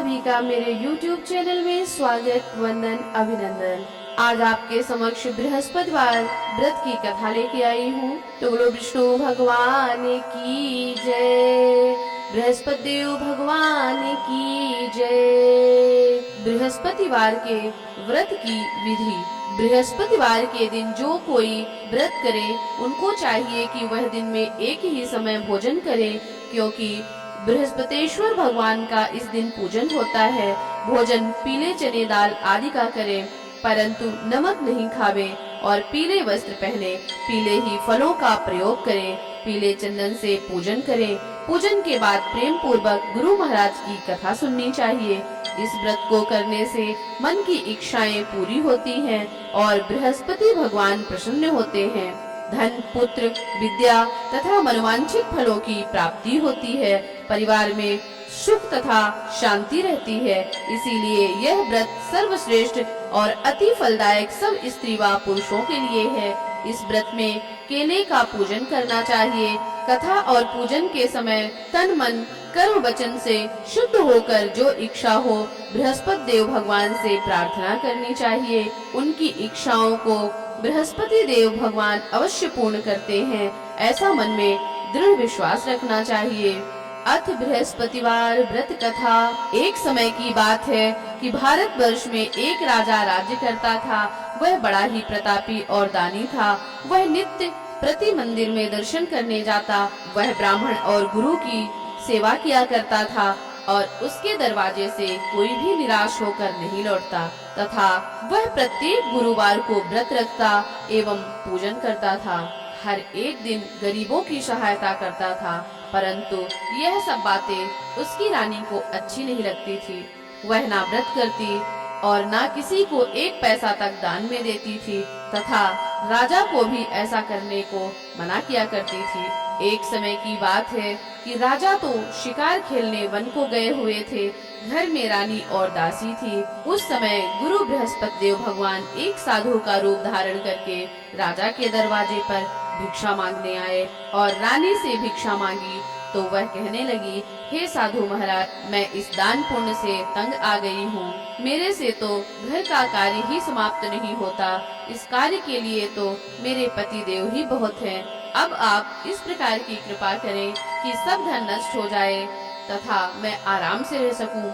सभी का मेरे YouTube चैनल में स्वागत, वंदन, अभिनंदन। आज आपके समक्ष बृहस्पतिवार व्रत की कथा लेके आई हूँ। तो बोलो विष्णु भगवान की जय, बृहस्पति देव भगवान की जय। बृहस्पतिवार के व्रत की विधि। बृहस्पतिवार के दिन जो कोई व्रत करे उनको चाहिए कि वह दिन में एक ही समय भोजन करे, क्योंकि बृहस्पतेश्वर भगवान का इस दिन पूजन होता है। भोजन पीले चने दाल आदि का करें, परंतु नमक नहीं खावे और पीले वस्त्र पहने, पीले ही फलों का प्रयोग करें, पीले चंदन से पूजन करें। पूजन के बाद प्रेम पूर्वक गुरु महाराज की कथा सुननी चाहिए। इस व्रत को करने से मन की इच्छाएं पूरी होती हैं और बृहस्पति भगवान प्रसन्न होते हैं। धन, पुत्र, विद्या तथा मनोवांछित फलों की प्राप्ति होती है। परिवार में सुख तथा शांति रहती है। इसीलिए यह व्रत सर्वश्रेष्ठ और अति फलदायक सब स्त्री व पुरुषों के लिए है। इस व्रत में केले का पूजन करना चाहिए। कथा और पूजन के समय तन मन कर्म वचन से शुद्ध होकर जो इच्छा हो बृहस्पति देव भगवान से प्रार्थना करनी चाहिए। उनकी इच्छाओं को बृहस्पति देव भगवान अवश्य पूर्ण करते हैं, ऐसा मन में दृढ़ विश्वास रखना चाहिए। अथ बृहस्पतिवार व्रत कथा। एक समय की बात है कि भारतवर्ष में एक राजा राज्य करता था। वह बड़ा ही प्रतापी और दानी था। वह नित्य प्रति मंदिर में दर्शन करने जाता। वह ब्राह्मण और गुरु की सेवा किया करता था और उसके दरवाजे से कोई भी निराश होकर नहीं लौटता, तथा वह प्रत्येक गुरुवार को व्रत रखता एवं पूजन करता था। हर एक दिन गरीबों की सहायता करता था, परंतु यह सब बातें उसकी रानी को अच्छी नहीं लगती थी। वह ना व्रत करती और ना किसी को एक पैसा तक दान में देती थी, तथा राजा को भी ऐसा करने को मना किया करती थी। एक समय की बात है कि राजा तो शिकार खेलने वन को गए हुए थे। घर में रानी और दासी थी। उस समय गुरु बृहस्पति देव भगवान एक साधु का रूप धारण करके राजा के दरवाजे पर भिक्षा मांगने आए और रानी से भिक्षा मांगी तो वह कहने लगी, हे साधु महाराज, मैं इस दान पुण्य से तंग आ गई हूँ। मेरे से तो घर का कार्य ही समाप्त नहीं होता। इस कार्य के लिए तो मेरे पति देव ही बहुत हैं। अब आप इस प्रकार की कृपा करें कि सब धन नष्ट हो जाए तथा मैं आराम से रह सकूं।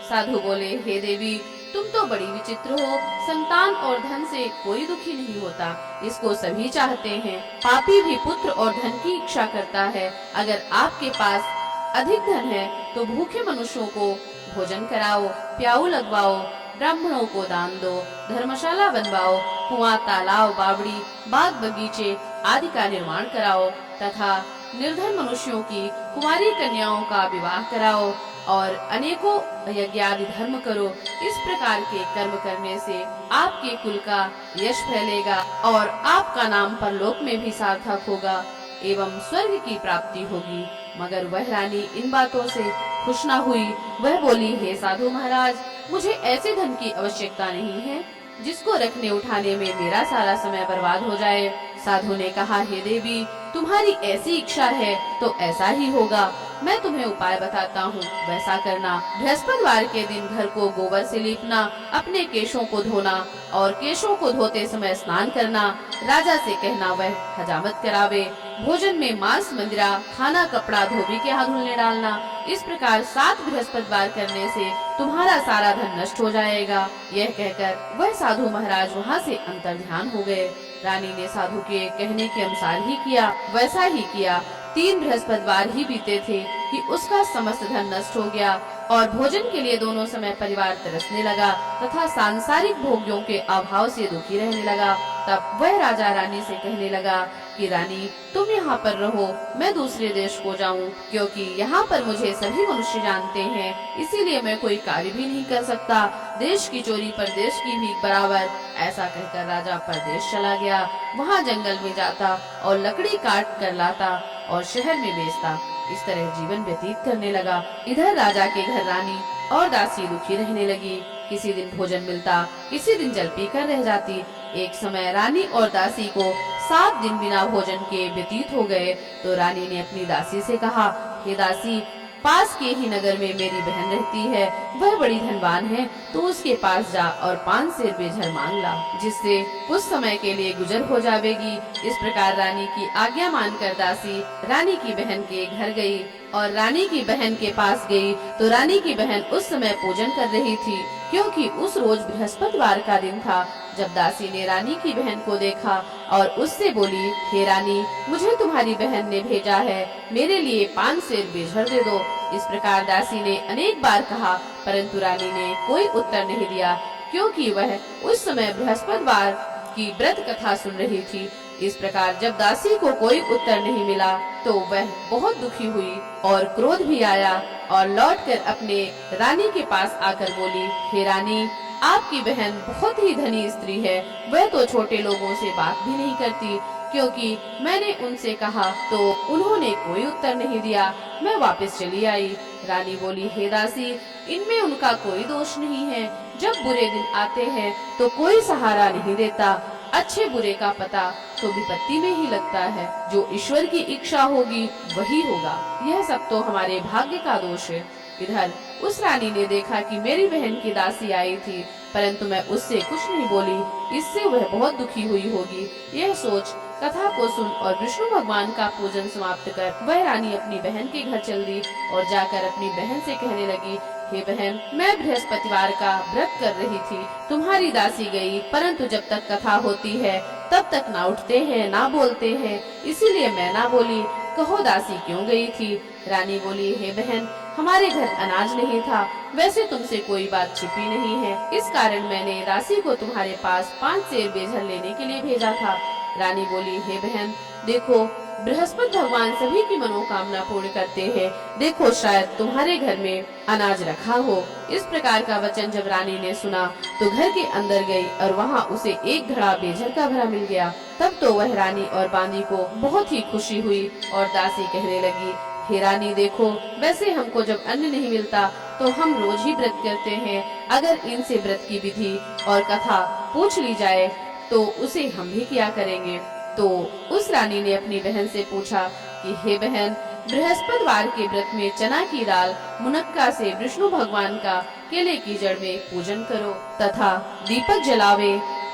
साधु बोले, हे देवी, तुम तो बड़ी विचित्र हो। संतान और धन से कोई दुखी नहीं होता, इसको सभी चाहते हैं। पापी भी पुत्र और धन की इच्छा करता है। अगर आपके पास अधिक धन है तो भूखे मनुष्यों को भोजन कराओ, प्याऊ लगवाओ, ब्राह्मणों को दान दो, धर्मशाला बनवाओ, कुआं, तालाब, बावड़ी, बाग बगीचे आदि का निर्माण कराओ, तथा निर्धन मनुष्यों की कुमारी कन्याओं का विवाह कराओ और अनेकों यज्ञ आदि धर्म करो। इस प्रकार के कर्म करने से आपके कुल का यश फैलेगा और आपका नाम परलोक में भी सार्थक होगा एवं स्वर्ग की प्राप्ति होगी। मगर वह रानी इन बातों से खुश न हुई। वह बोली, हे साधु महाराज, मुझे ऐसे धन की आवश्यकता नहीं है जिसको रखने उठाने में मेरा सारा समय बर्बाद हो जाए। साधु ने कहा, हे देवी, तुम्हारी ऐसी इच्छा है तो ऐसा ही होगा। मैं तुम्हें उपाय बताता हूँ, वैसा करना। बृहस्पतिवार के दिन घर को गोबर से लीपना, अपने केशों को धोना और केशों को धोते समय स्नान करना। राजा से कहना वह हजामत करावे। भोजन में मांस, मंदिरा, खाना, कपड़ा धोबी के हाथ धुलने डालना। इस प्रकार 7 बृहस्पतिवार करने से तुम्हारा सारा धन नष्ट हो जाएगा। यह कहकर वह साधु महाराज वहाँ से अंतर्ध्यान हो गए। रानी ने साधु के कहने के अनुसार ही किया, वैसा ही किया। 3 बृहस्पतिवार ही बीते थे कि उसका समस्त धन नष्ट हो गया और भोजन के लिए दोनों समय परिवार तरसने लगा तथा सांसारिक भोग्यों के अभाव से दुखी रहने लगा। तब वह राजा रानी से कहने लगा कि रानी, तुम यहाँ पर रहो, मैं दूसरे देश को जाऊँ, क्योंकि यहाँ पर मुझे सभी मनुष्य जानते हैं, इसीलिए मैं कोई कार्य भी नहीं कर सकता। देश की चोरी परदेश की भीख बराबर। ऐसा कहकर राजा परदेश चला गया। वहाँ जंगल में जाता और लकड़ी काट कर लाता और शहर में बेचता। इस तरह जीवन व्यतीत करने लगा। इधर राजा के घर रानी और दासी दुखी रहने लगी। किसी दिन भोजन मिलता, किसी दिन जल पीकर रह जाती। एक समय रानी और दासी को 7 दिन बिना भोजन के व्यतीत हो गए तो रानी ने अपनी दासी से कहा, हे दासी, पास के ही नगर में मेरी बहन रहती है, वह बड़ी धनवान है, तो उसके पास जा और 5 सेर बेझर मांग ला, जिससे कुछ समय के लिए गुजर हो जाएगी। इस प्रकार रानी की आज्ञा मानकर दासी रानी की बहन के घर गई और रानी की बहन के पास गई तो रानी की बहन उस समय पूजन कर रही थी, क्योंकि उस रोज बृहस्पतिवार का दिन था। जब दासी ने रानी की बहन को देखा और उससे बोली, हे रानी, मुझे तुम्हारी बहन ने भेजा है, मेरे लिए 5 सेर बेझर दे दो। इस प्रकार दासी ने अनेक बार कहा, परंतु रानी ने कोई उत्तर नहीं दिया, क्योंकि वह उस समय बृहस्पतिवार की व्रत कथा सुन रही थी। इस प्रकार जब दासी को कोई उत्तर नहीं मिला तो वह बहुत दुखी हुई और क्रोध भी आया और लौटकर अपने रानी के पास आकर बोली, हे रानी, आपकी बहन बहुत ही धनी स्त्री है, वह तो छोटे लोगों से बात भी नहीं करती, क्योंकि मैंने उनसे कहा तो उन्होंने कोई उत्तर नहीं दिया। मैं वापस चली आई। रानी बोली, हे दासी, इनमें उनका कोई दोष नहीं है। जब बुरे दिन आते हैं तो कोई सहारा नहीं देता, अच्छे बुरे का पता तो विपत्ति में ही लगता है। जो ईश्वर की इच्छा होगी वही होगा, यह सब तो हमारे भाग्य का दोष है। इधर उस रानी ने देखा कि मेरी बहन की दासी आई थी, परंतु मैं उससे कुछ नहीं बोली, इससे वह बहुत दुखी हुई होगी। यह सोच कथा को सुन और विष्णु भगवान का पूजन समाप्त कर वह रानी अपनी बहन के घर चल दी और जाकर अपनी बहन से कहने लगी, हे बहन, मैं बृहस्पतिवार का व्रत कर रही थी, तुम्हारी दासी गई, परंतु जब तक कथा होती है तब तक ना उठते हैं ना बोलते हैं, इसीलिए मैं ना बोली। कहो दासी क्यों गई थी? रानी बोली, हे बहन, हमारे घर अनाज नहीं था, वैसे तुमसे कोई बात छिपी नहीं है, इस कारण मैंने दासी को तुम्हारे पास 5 सेर बेझर लेने के लिए भेजा था। रानी बोली, हे बहन, देखो, बृहस्पति भगवान सभी की मनोकामना पूर्ण करते हैं, देखो शायद तुम्हारे घर में अनाज रखा हो। इस प्रकार का वचन जब रानी ने सुना तो घर के अंदर गई और वहाँ उसे एक घड़ा बेझर का भरा मिल गया। तब तो वह रानी और बांदी को बहुत ही खुशी हुई और दासी कहने लगी, हे रानी, देखो, वैसे हमको जब अन्न नहीं मिलता तो हम रोज ही व्रत करते हैं, अगर इनसे व्रत की विधि और कथा पूछ ली जाए तो उसे हम भी किया करेंगे। तो उस रानी ने अपनी बहन से पूछा कि हे बहन, बृहस्पतिवार के व्रत में चना की दाल मुनक्का से विष्णु भगवान का केले की जड़ में पूजन करो तथा दीपक जलावे,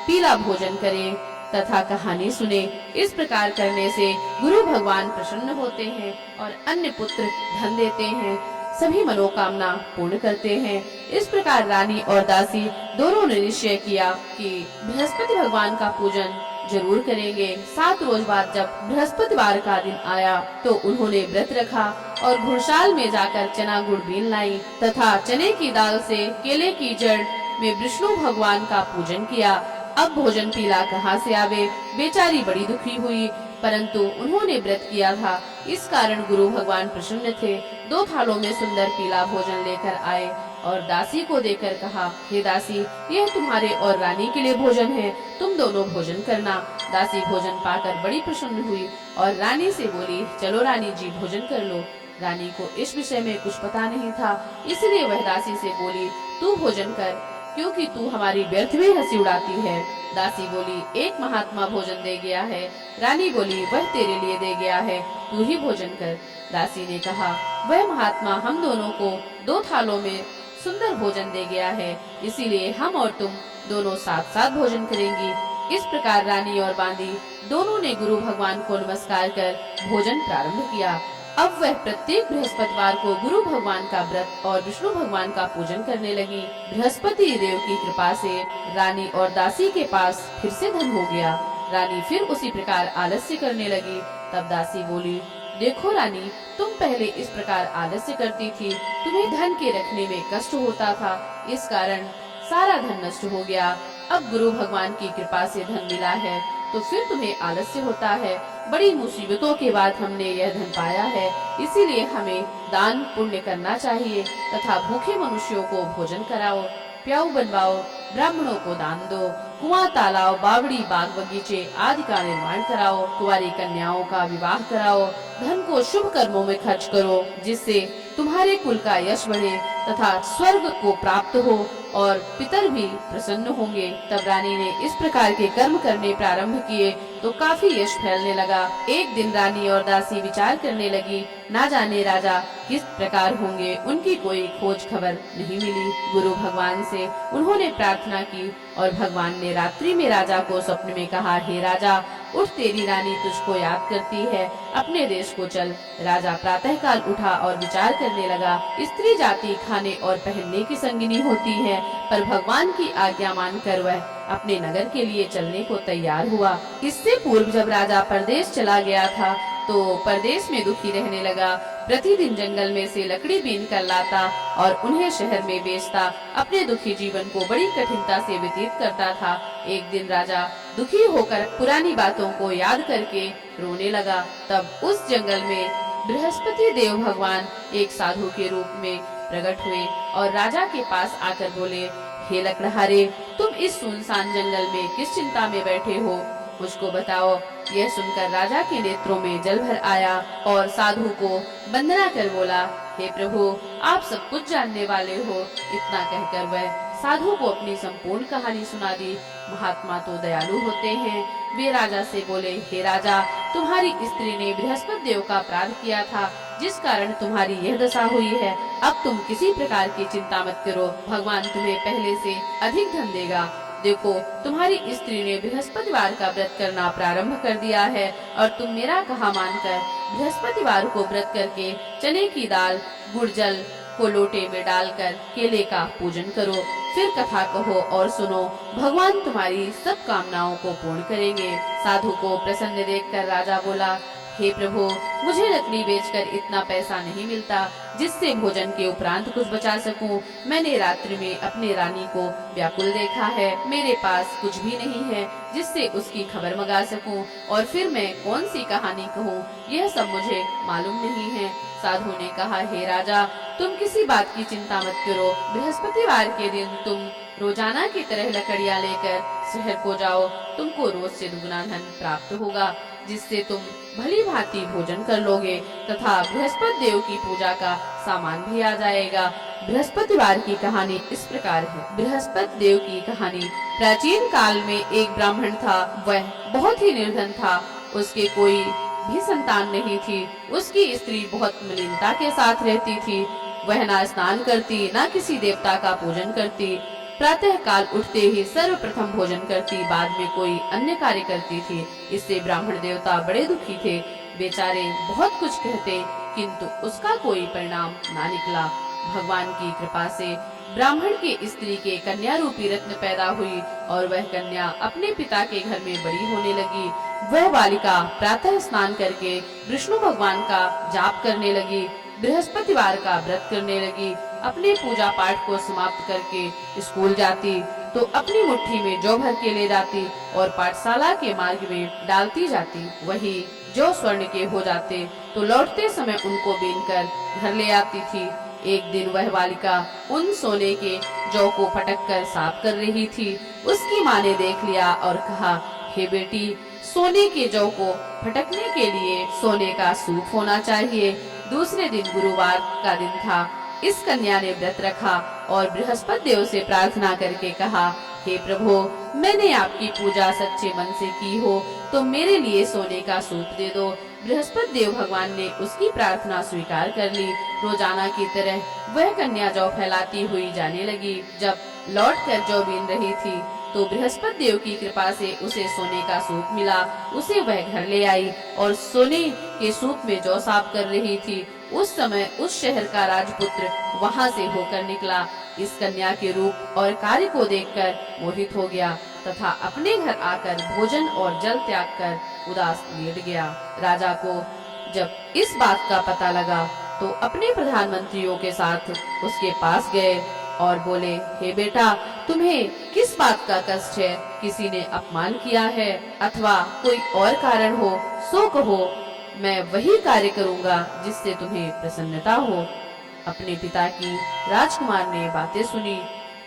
पीला भोजन करें तथा कहानी सुने। इस प्रकार करने से गुरु भगवान प्रसन्न होते हैं और अन्य पुत्र धन देते हैं, सभी मनोकामना पूर्ण करते हैं। इस प्रकार रानी और दासी दोनों ने निश्चय किया कि बृहस्पति भगवान का पूजन जरूर करेंगे। 7 रोज बाद जब बृहस्पतिवार का दिन आया तो उन्होंने व्रत रखा और घुड़साल में जाकर चना गुड़ बीन लाई तथा चने की दाल से केले की जड़ में विष्णु भगवान का पूजन किया। अब भोजन पीला कहाँ से आवे? बेचारी बड़ी दुखी हुई, परंतु उन्होंने व्रत किया था, इस कारण गुरु भगवान प्रसन्न थे। 2 थालों में सुंदर पीला भोजन लेकर आए और दासी को देकर कहा, हे दासी, यह तुम्हारे और रानी के लिए भोजन है, तुम दोनों भोजन करना। दासी भोजन पाकर बड़ी प्रसन्न हुई और रानी से बोली, चलो रानी जी, भोजन कर लो। रानी को इस विषय में कुछ पता नहीं था, इसलिए वह दासी से बोली, तू भोजन कर, क्योंकि तू हमारी व्यर्थ में हंसी उड़ाती है। दासी बोली, एक महात्मा भोजन दे गया है। रानी बोली, वह तेरे लिए दे गया है, तू ही भोजन कर। दासी ने कहा, वह महात्मा हम दोनों को 2 थालों में सुंदर भोजन दे गया है, इसीलिए हम और तुम दोनों साथ साथ भोजन करेंगी। इस प्रकार रानी और बांदी दोनों ने गुरु भगवान को नमस्कार कर भोजन प्रारंभ किया। अब वह प्रत्येक बृहस्पतिवार को गुरु भगवान का व्रत और विष्णु भगवान का पूजन करने लगी। बृहस्पति देव की कृपा से रानी और दासी के पास फिर से धन हो गया। रानी फिर उसी प्रकार आलस्य करने लगी। तब दासी बोली, देखो रानी, तुम पहले इस प्रकार आलस्य करती थी, तुम्हें धन के रखने में कष्ट होता था, इस कारण सारा धन नष्ट हो गया। अब गुरु भगवान की कृपा से धन मिला है तो फिर तुम्हें आलस्य होता है। बड़ी मुसीबतों के बाद हमने यह धन पाया है, इसीलिए हमें दान पुण्य करना चाहिए तथा भूखे मनुष्यों को भोजन कराओ, प्याऊ बनवाओ, ब्राह्मणों को दान दो, कुआं, तालाब, बावड़ी, बाग बगीचे आदि का निर्माण कराओ, कुंवारी कन्याओं का विवाह कराओ, धन को शुभ कर्मों में खर्च करो, जिससे तुम्हारे कुल का यश बढ़े, तथा स्वर्ग को प्राप्त हो और पितर भी प्रसन्न होंगे। तब रानी ने इस प्रकार के कर्म करने प्रारंभ किए तो काफी यश फैलने लगा। एक दिन रानी और दासी विचार करने लगी, ना जाने राजा किस प्रकार होंगे, उनकी कोई खोज खबर नहीं मिली। गुरु भगवान से उन्होंने प्रार्थना की और भगवान ने रात्रि में राजा को स्वप्न में कहा, हे राजा उठ, तेरी रानी तुझको याद करती है, अपने देश को चल। राजा प्रातःकाल उठा और विचार करने लगा, स्त्री जाति खाने और पहनने की संगिनी होती है, पर भगवान की आज्ञा मानकर वह अपने नगर के लिए चलने को तैयार हुआ। इससे पूर्व जब राजा परदेश चला गया था तो परदेश में दुखी रहने लगा। प्रतिदिन जंगल में से लकड़ी बीन कर लाता और उन्हें शहर में बेचता। अपने दुखी जीवन को बड़ी कठिनता से व्यतीत करता था। एक दिन राजा दुखी होकर पुरानी बातों को याद करके रोने लगा। तब उस जंगल में बृहस्पति देव भगवान एक साधु के रूप में प्रकट हुए और राजा के पास आकर बोले, हे लकड़हारे, तुम इस सुनसान जंगल में किस चिंता में बैठे हो, मुझको बताओ। यह सुनकर राजा के नेत्रों में जल भर आया और साधु को वंदना कर बोला, हे प्रभु, आप सब कुछ जानने वाले हो। इतना कहकर वह साधु को अपनी संपूर्ण कहानी सुना दी। महात्मा तो दयालु होते हैं। वे राजा से बोले, हे राजा, तुम्हारी स्त्री ने बृहस्पति देव का अपराध किया था, जिस कारण तुम्हारी यह दशा हुई है। अब तुम किसी प्रकार की चिंता मत करो, भगवान तुम्हें पहले से अधिक धन देगा। देखो, तुम्हारी स्त्री ने बृहस्पतिवार का व्रत करना प्रारंभ कर दिया है और तुम मेरा कहा मानकर बृहस्पतिवार को व्रत करके चने की दाल गुड़ जल को लोटे में डालकर केले का पूजन करो। फिर कथा कहो और सुनो, भगवान तुम्हारी सब कामनाओं को पूर्ण करेंगे। साधु को प्रसन्न देखकर राजा बोला, हे प्रभु, मुझे लकड़ी बेचकर इतना पैसा नहीं मिलता जिससे भोजन के उपरांत कुछ बचा सकूं। मैंने रात्रि में अपने रानी को व्याकुल देखा है। मेरे पास कुछ भी नहीं है जिससे उसकी खबर मंगा सकूं, और फिर मैं कौन सी कहानी कहूं, यह सब मुझे मालूम नहीं है। साधु ने कहा, हे राजा, तुम किसी बात की चिंता मत करो। बृहस्पतिवार के दिन तुम रोजाना की तरह लकड़ियाँ लेकर शहर को जाओ। तुमको रोज से दुगना धन प्राप्त होगा, जिससे तुम भली भांति भोजन कर लोगे तथा बृहस्पति देव की पूजा का सामान भी आ जाएगा। बृहस्पतिवार की कहानी इस प्रकार है। बृहस्पति देव की कहानी। प्राचीन काल में एक ब्राह्मण था। वह बहुत ही निर्धन था। उसके कोई भी संतान नहीं थी। उसकी स्त्री बहुत मलिनता के साथ रहती थी। वह ना स्नान करती, ना किसी देवता का पूजन करती। प्रातः काल उठते ही सर्वप्रथम भोजन करती, बाद में कोई अन्य कार्य करती थी। इससे ब्राह्मण देवता बड़े दुखी थे। बेचारे बहुत कुछ कहते, किंतु उसका कोई परिणाम ना निकला। भगवान की कृपा से ब्राह्मण की स्त्री के कन्या रूपी रत्न पैदा हुई और वह कन्या अपने पिता के घर में बड़ी होने लगी। वह बालिका प्रातः स्नान करके विष्णु भगवान का जाप करने लगी, बृहस्पतिवार का व्रत करने लगी। अपने पूजा पाठ को समाप्त करके स्कूल जाती तो अपनी मुट्ठी में जौ भर के ले जाती और पाठशाला के मार्ग में डालती जाती। वही जौ स्वर्ण के हो जाते तो लौटते समय उनको बीनकर घर ले आती थी। एक दिन वह बालिका उन सोने के जौ को फटक कर साफ कर रही थी। उसकी माँ ने देख लिया और कहा, हे बेटी, सोने के जौ को फटकने के लिए सोने का सूप होना चाहिए। दूसरे दिन गुरुवार का दिन था। इस कन्या ने व्रत रखा और बृहस्पति देव से प्रार्थना करके कहा, हे प्रभु, मैंने आपकी पूजा सच्चे मन से की हो तो मेरे लिए सोने का सूप दे दो। बृहस्पति देव भगवान ने उसकी प्रार्थना स्वीकार कर ली। रोजाना की तरह वह कन्या जौ फैलाती हुई जाने लगी। जब लौटकर जौ बीन रही थी तो बृहस्पति देव की कृपा से उसे सोने का सूप मिला। उसे वह घर ले आई और सोने के सूप में जौ साफ कर रही थी। उस समय उस शहर का राजपुत्र वहां से होकर निकला। इस कन्या के रूप और कार्य को देखकर मोहित हो गया तथा अपने घर आकर भोजन और जल त्याग कर उदास लेट गया। राजा को जब इस बात का पता लगा तो अपने प्रधानमंत्रियों के साथ उसके पास गए और बोले, हे बेटा, तुम्हें किस बात का कष्ट है? किसी ने अपमान किया है अथवा कोई और कारण हो सो कहो, मैं वही कार्य करूंगा जिससे तुम्हें प्रसन्नता हो। अपने पिता की राजकुमार ने बातें सुनी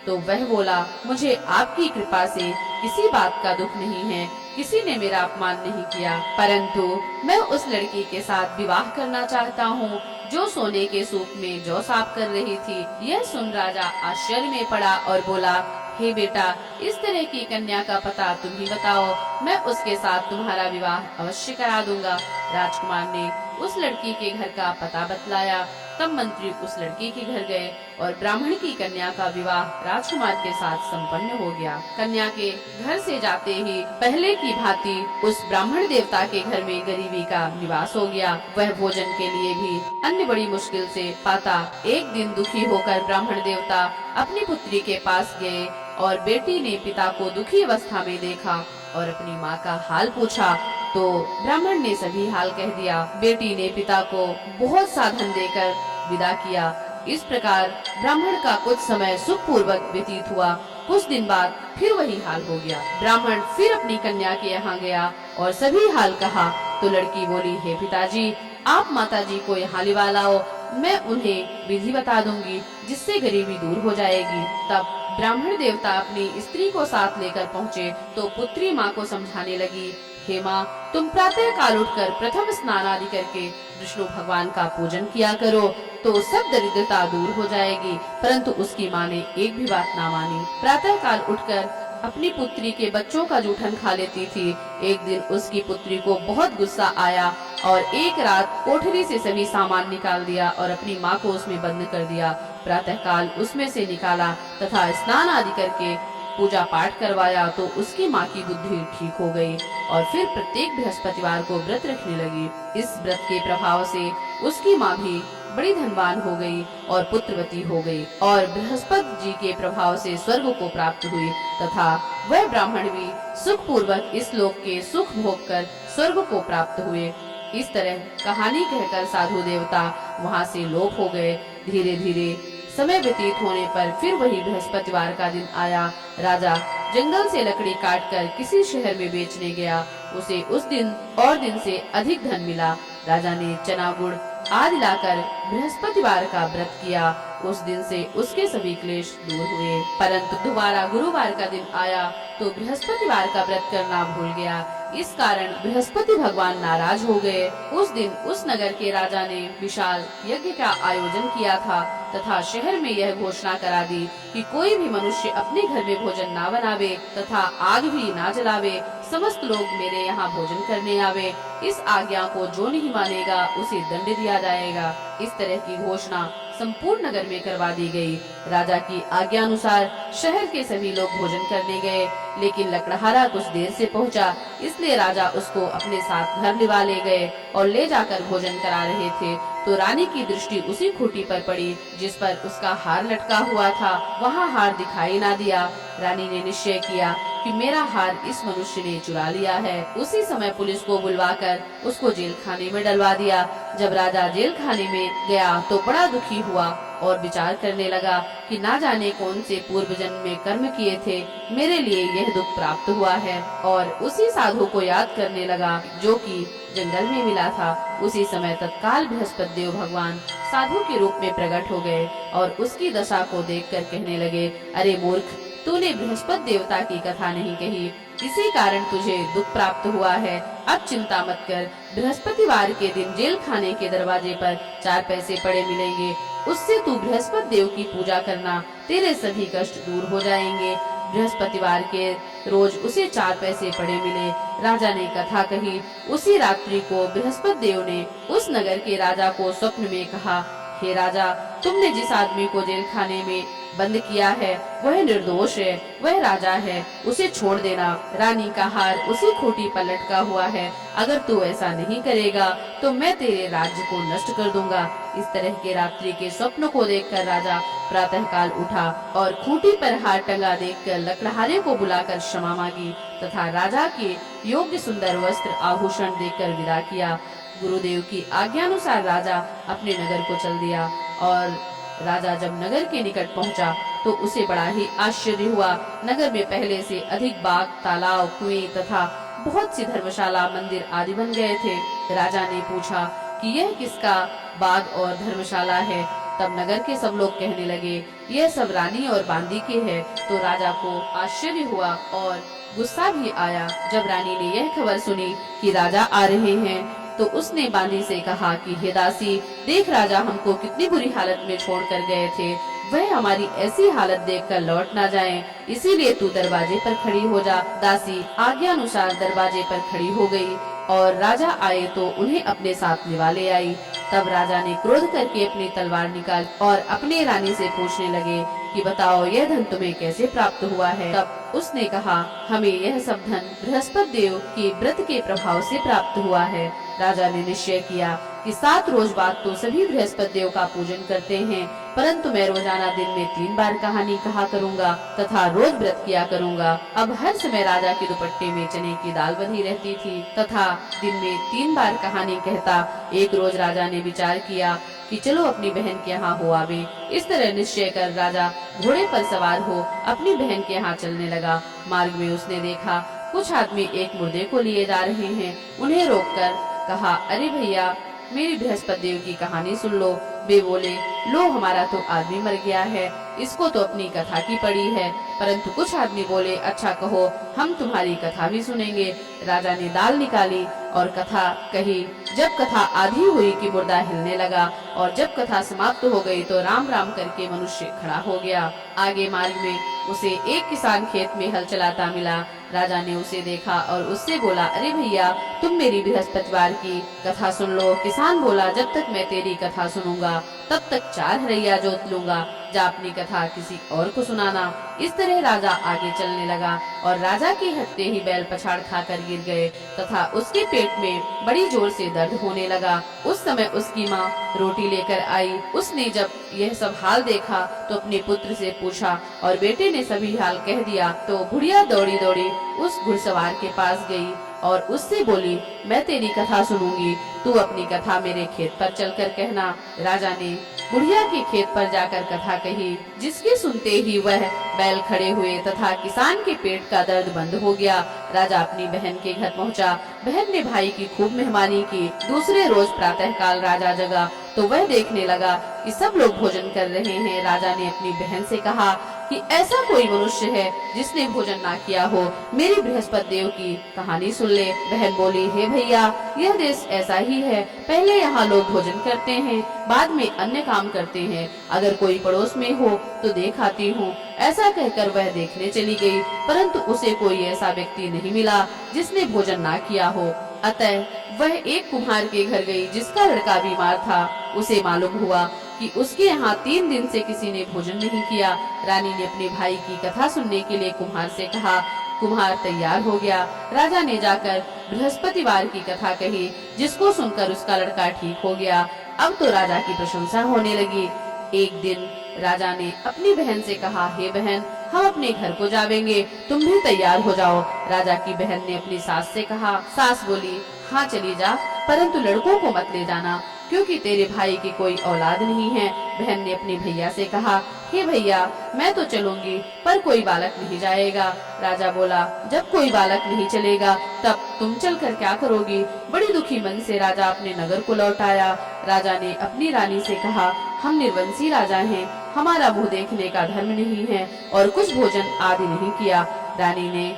तो वह बोला, मुझे आपकी कृपा से किसी बात का दुख नहीं है। किसी ने मेरा अपमान नहीं किया, परंतु मैं उस लड़की के साथ विवाह करना चाहता हूँ। जो सोने के सूप में जौ साफ कर रही थी। यह सुन राजा आश्चर्य में पड़ा और बोला, हे बेटा, इस तरह की कन्या का पता तुम ही बताओ, मैं उसके साथ तुम्हारा विवाह अवश्य करा दूंगा। राजकुमार ने उस लड़की के घर का पता बतलाया। तब मंत्री उस लड़की के घर गए और ब्राह्मण की कन्या का विवाह राजकुमार के साथ संपन्न हो गया। कन्या के घर से जाते ही पहले की भांति उस ब्राह्मण देवता के घर में गरीबी का निवास हो गया। वह भोजन के लिए भी अन्न बड़ी मुश्किल से पाता। एक दिन दुखी होकर ब्राह्मण देवता अपनी पुत्री के पास गए और बेटी ने पिता को दुखी अवस्था में देखा और अपनी माँ का हाल पूछा तो ब्राह्मण ने सभी हाल कह दिया। बेटी ने पिता को बहुत साधन देकर विदा किया। इस प्रकार ब्राह्मण का कुछ समय सुख पूर्वक व्यतीत हुआ। कुछ दिन बाद फिर वही हाल हो गया। ब्राह्मण फिर अपनी कन्या के यहाँ गया और सभी हाल कहा तो लड़की बोली, हे पिताजी, आप माताजी को यहाँ लिवा लाओ, मैं उन्हें विधि बता दूंगी जिससे गरीबी दूर हो जाएगी। तब ब्राह्मण देवता अपनी स्त्री को साथ लेकर पहुँचे तो पुत्री माँ को समझाने लगी, हे माँ, तुम प्रातः काल उठकर प्रथम स्नान आदि करके विष्णु भगवान का पूजन किया करो तो सब दरिद्रता दूर हो जाएगी। परंतु उसकी माँ ने एक भी बात ना मानी। प्रातः काल उठकर अपनी पुत्री के बच्चों का जूठन खा लेती थी। एक दिन उसकी पुत्री को बहुत गुस्सा आया और एक रात कोठरी से सभी सामान निकाल दिया और अपनी माँ को उसमें बंद कर दिया। प्रातः काल उसमें से निकाला तथा स्नान आदि करके पूजा पाठ करवाया तो उसकी माँ की बुद्धि ठीक हो गई और फिर प्रत्येक बृहस्पतिवार को व्रत रखने लगी। इस व्रत के प्रभाव से उसकी माँ भी बड़ी धनवान हो गई और पुत्रवती हो गई और बृहस्पति जी के प्रभाव से स्वर्ग को प्राप्त हुई तथा वह ब्राह्मण भी सुख पूर्वक इस लोक के सुख भोग कर स्वर्ग को प्राप्त हुए। इस तरह कहानी कहकर साधु देवता वहाँ से लोप हो गए। धीरे धीरे समय व्यतीत होने पर फिर वही बृहस्पतिवार का दिन आया। राजा जंगल से लकड़ी काटकर किसी शहर में बेचने गया। उसे उस दिन और दिन से अधिक धन मिला। राजा ने चना गुड़ आदि लाकर बृहस्पतिवार का व्रत किया। उस दिन से उसके सभी क्लेश दूर हुए। परंतु दोबारा गुरुवार का दिन आया तो बृहस्पतिवार का व्रत करना भूल गया। इस कारण बृहस्पति भगवान नाराज हो गए। उस दिन उस नगर के राजा ने विशाल यज्ञ का आयोजन किया था तथा शहर में यह घोषणा करा दी कि कोई भी मनुष्य अपने घर में भोजन ना बनावे तथा आग भी ना जलावे। समस्त लोग मेरे यहाँ भोजन करने आवे। इस आज्ञा को जो नहीं मानेगा उसे दंड दिया जाएगा। इस तरह की घोषणा संपूर्ण नगर में करवा दी गई। राजा की आज्ञा अनुसार शहर के सभी लोग भोजन करने गए, लेकिन लकड़हारा कुछ देर से पहुंचा, इसलिए राजा उसको अपने साथ घर लिवा ले गए और ले जाकर भोजन करा रहे थे तो रानी की दृष्टि उसी खूंटी पर पड़ी जिस पर उसका हार लटका हुआ था। वहाँ हार दिखाई ना दिया। रानी ने निश्चय किया कि मेरा हार इस मनुष्य ने चुरा लिया है। उसी समय पुलिस को बुलवाकर उसको जेल खाने में डलवा दिया। जब राजा जेल खाने में गया तो बड़ा दुखी हुआ और विचार करने लगा कि ना जाने कौन से पूर्व जन्म में कर्म किए थे, मेरे लिए यह दुख प्राप्त हुआ है। और उसी साधु को याद करने लगा जो कि जंगल में मिला था। उसी समय तत्काल बृहस्पति देव भगवान साधु के रूप में प्रकट हो गए और उसकी दशा को देखकर कहने लगे, अरे मूर्ख, तूने बृहस्पति देवता की कथा नहीं कही, इसी कारण तुझे दुख प्राप्त हुआ है। अब चिंता मत कर, बृहस्पतिवार के दिन जेल खाने के दरवाजे पर 4 पैसे पड़े मिलेंगे, उससे तू बृहस्पति देव की पूजा करना, तेरे सभी कष्ट दूर हो जाएंगे। बृहस्पतिवार के रोज उसे 4 पैसे पड़े मिले। राजा ने कथा कही। उसी रात्रि को बृहस्पति देव ने उस नगर के राजा को स्वप्न में कहा, हे राजा, तुमने जिस आदमी को जेल खाने में बंद किया है वह निर्दोष है, वह राजा है, उसे छोड़ देना। रानी का हार उसी खूंटी पर लटका हुआ है, अगर तू ऐसा नहीं करेगा तो मैं तेरे राज्य को नष्ट कर दूंगा। इस तरह के रात्रि के स्वप्न को देखकर राजा प्रातः काल उठा और खूंटी पर हार टंगा देखकर लकड़हारे को बुलाकर क्षमा मांगी तथा राजा के योग्य सुंदर वस्त्र आभूषण देकर विदा किया। गुरुदेव की आज्ञानुसार राजा अपने नगर को चल दिया और राजा जब नगर के निकट पहुंचा तो उसे बड़ा ही आश्चर्य हुआ। नगर में पहले से अधिक बाग, तालाब, कुएं तथा बहुत सी धर्मशाला, मंदिर आदि बन गए थे। राजा ने पूछा कि यह किसका बाग और धर्मशाला है। तब नगर के सब लोग कहने लगे, यह सब रानी और बांदी के है। तो राजा को आश्चर्य हुआ और गुस्सा भी आया। जब रानी ने यह खबर सुनी कि राजा आ रहे हैं तो उसने बांदी से कहा कि हे दासी, देख राजा हमको कितनी बुरी हालत में छोड़ कर गए थे, वह हमारी ऐसी हालत देखकर लौट ना जाएं, इसीलिए तू दरवाजे पर खड़ी हो जा। दासी आज्ञा अनुसार दरवाजे पर खड़ी हो गई और राजा आए तो उन्हें अपने साथ लिवा ले आई। तब राजा ने क्रोध करके अपनी तलवार निकाल और अपने रानी से पूछने लगे कि बताओ यह धन तुम्हें कैसे प्राप्त हुआ है। तब उसने कहा, हमें यह सब धन बृहस्पति देव के व्रत के प्रभाव से प्राप्त हुआ है। राजा ने निश्चय किया कि 7 रोज बाद तो सभी बृहस्पति देव का पूजन करते हैं, परंतु मैं रोजाना दिन में 3 बार कहानी कहा करूँगा तथा रोज व्रत किया करूँगा। अब हर समय राजा के दुपट्टे में चने की दाल बंधी रहती थी तथा दिन में 3 बार कहानी कहता। एक रोज राजा ने विचार किया कि चलो अपनी बहन के यहाँ हो आवे। इस तरह निश्चय कर राजा घोड़े पर सवार हो अपनी बहन के यहाँ चलने लगा। मार्ग में उसने देखा कुछ आदमी एक मुर्दे को लिए जा रहे हैं। उन्हें रोककर कहा, अरे भैया, मेरी बृहस्पति देव की कहानी सुन लो। वे बोले, लो हमारा तो आदमी मर गया है, इसको तो अपनी कथा की पड़ी है। परंतु कुछ आदमी बोले, अच्छा कहो, हम तुम्हारी कथा भी सुनेंगे। राजा ने दाल निकाली और कथा कही। जब कथा आधी हुई कि मुर्दा हिलने लगा और जब कथा समाप्त हो गई तो राम राम करके मनुष्य खड़ा हो गया। आगे मार्ग में उसे एक किसान खेत में हल चलाता मिला। राजा ने उसे देखा और उससे बोला, अरे भैया, तुम मेरी बृहस्पतिवार की कथा सुन लो। किसान बोला, जब तक मैं तेरी कथा सुनूंगा तब तक 4 हरैया जोत लूंगा, जा अपनी कथा किसी और को सुनाना। इस तरह राजा आगे चलने लगा और राजा के हटते ही बैल पछाड़ खाकर गिर गए तथा उसके पेट में बड़ी जोर से दर्द होने लगा। उस समय उसकी माँ रोटी लेकर आई। उसने जब यह सब हाल देखा तो अपने पुत्र से पूछा और बेटे ने सभी हाल कह दिया। तो बुढ़िया दौड़ी दौड़ी उस घुड़सवार के पास गई और उससे बोली, मैं तेरी कथा सुनूंगी, तू अपनी कथा मेरे खेत पर चलकर कहना। राजा ने बुढ़िया के खेत पर जाकर कथा कही, जिसके सुनते ही वह बैल खड़े हुए तथा किसान के पेट का दर्द बंद हो गया। राजा अपनी बहन के घर पहुंचा। बहन ने भाई की खूब मेहमानी की। दूसरे रोज प्रातःकाल राजा जगा तो वह देखने लगा कि सब लोग भोजन कर रहे हैं। राजा ने अपनी बहन से कहा कि ऐसा कोई मनुष्य है जिसने भोजन ना किया हो, मेरी बृहस्पति देव की कहानी सुन ले। बहन बोली, हे भैया, यह देश ऐसा ही है, पहले यहाँ लोग भोजन करते हैं, बाद में अन्य काम करते हैं। अगर कोई पड़ोस में हो तो देख आती हूँ। ऐसा कहकर वह देखने चली गई, परंतु उसे कोई ऐसा व्यक्ति नहीं मिला जिसने भोजन ना किया हो। अतः वह एक कुम्हार के घर गई जिसका लड़का बीमार था। उसे मालूम हुआ कि उसके यहाँ 3 दिन से किसी ने भोजन नहीं किया। रानी ने अपने भाई की कथा सुनने के लिए कुम्हार से कहा। कुम्हार तैयार हो गया। राजा ने जाकर बृहस्पतिवार की कथा कही, जिसको सुनकर उसका लड़का ठीक हो गया। अब तो राजा की प्रशंसा होने लगी। एक दिन राजा ने अपनी बहन से कहा, हे बहन, हम अपने घर को जावेंगे, तुम भी तैयार हो जाओ। राजा की बहन ने अपनी सास से कहा। सास बोली, हाँ चली जा, परंतु लड़कों को मत ले जाना, क्योंकि तेरे भाई की कोई औलाद नहीं है। बहन ने अपने भैया से कहा, हे भैया, मैं तो चलूंगी, पर कोई बालक नहीं जाएगा। राजा बोला, जब कोई बालक नहीं चलेगा तब तुम चलकर क्या करोगी। बड़ी दुखी मन से राजा अपने नगर को लौट आया। राजा ने अपनी रानी से कहा, हम निर्वंशी राजा हैं, हमारा मुँह देखने का धर्म नहीं है और कुछ भोजन आदि नहीं किया। रानी ने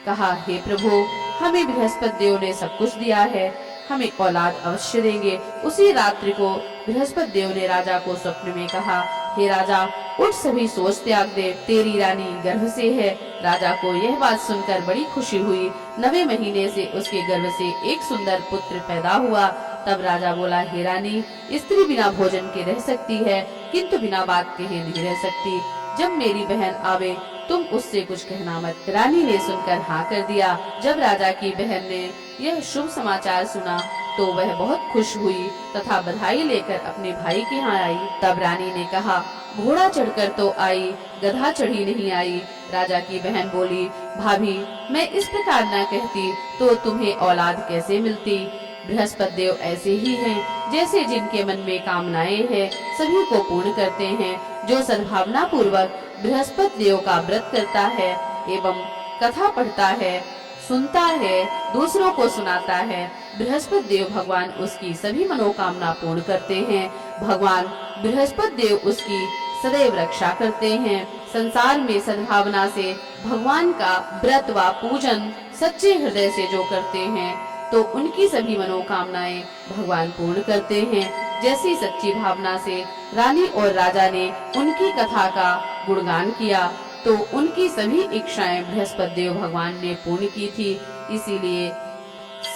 कहा, हे प्रभु, हमें बृहस्पति देव ने सब कुछ दिया है, हमें औलाद अवश्य देंगे। उसी रात्रि को बृहस्पति देव ने राजा को स्वप्न में कहा, हे राजा, उठ, सभी सोच त्याग दे, तेरी रानी गर्भ से है। राजा को यह बात सुनकर बड़ी खुशी हुई। 9वें महीने से उसके गर्भ से एक सुंदर पुत्र पैदा हुआ। तब राजा बोला, हे रानी, स्त्री बिना भोजन के रह सकती है, किंतु बिना बात कहे नहीं रह सकती। जब मेरी बहन आवे तुम उससे कुछ कहना मत। रानी ने सुनकर हाँ कर दिया। जब राजा की बहन ने यह शुभ समाचार सुना तो वह बहुत खुश हुई तथा बधाई लेकर अपने भाई के यहाँ आई। तब रानी ने कहा, घोड़ा चढ़कर तो आई, गधा चढ़ी नहीं आई। राजा की बहन बोली, भाभी, मैं इस प्रकार न कहती तो तुम्हें औलाद कैसे मिलती। बृहस्पति देव ऐसे ही हैं, जैसे जिनके मन में कामनाएं हैं सभी को पूर्ण करते हैं। जो सद्भावना पूर्वक बृहस्पति देव का व्रत करता है एवं कथा पढ़ता है, सुनता है, दूसरों को सुनाता है, बृहस्पति देव भगवान उसकी सभी मनोकामना पूर्ण करते हैं। भगवान बृहस्पति देव उसकी सदैव रक्षा करते हैं। संसार में सद्भावना से भगवान का व्रत व पूजन सच्चे हृदय से जो करते हैं तो उनकी सभी मनोकामनाएं भगवान पूर्ण करते हैं। जैसी सच्ची भावना से रानी और राजा ने उनकी कथा का गुणगान किया, तो उनकी सभी इच्छाएं बृहस्पति देव भगवान ने पूर्ण की थी। इसीलिए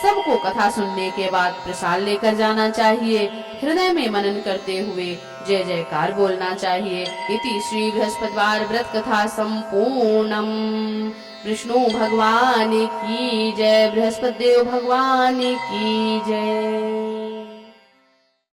सबको कथा सुनने के बाद प्रसाद लेकर जाना चाहिए। हृदय में मनन करते हुए जय जयकार बोलना चाहिए। इति श्री बृहस्पतिवार व्रत कथा संपूर्णम। विष्णु भगवान की जय, बृहस्पति देव भगवान की जय।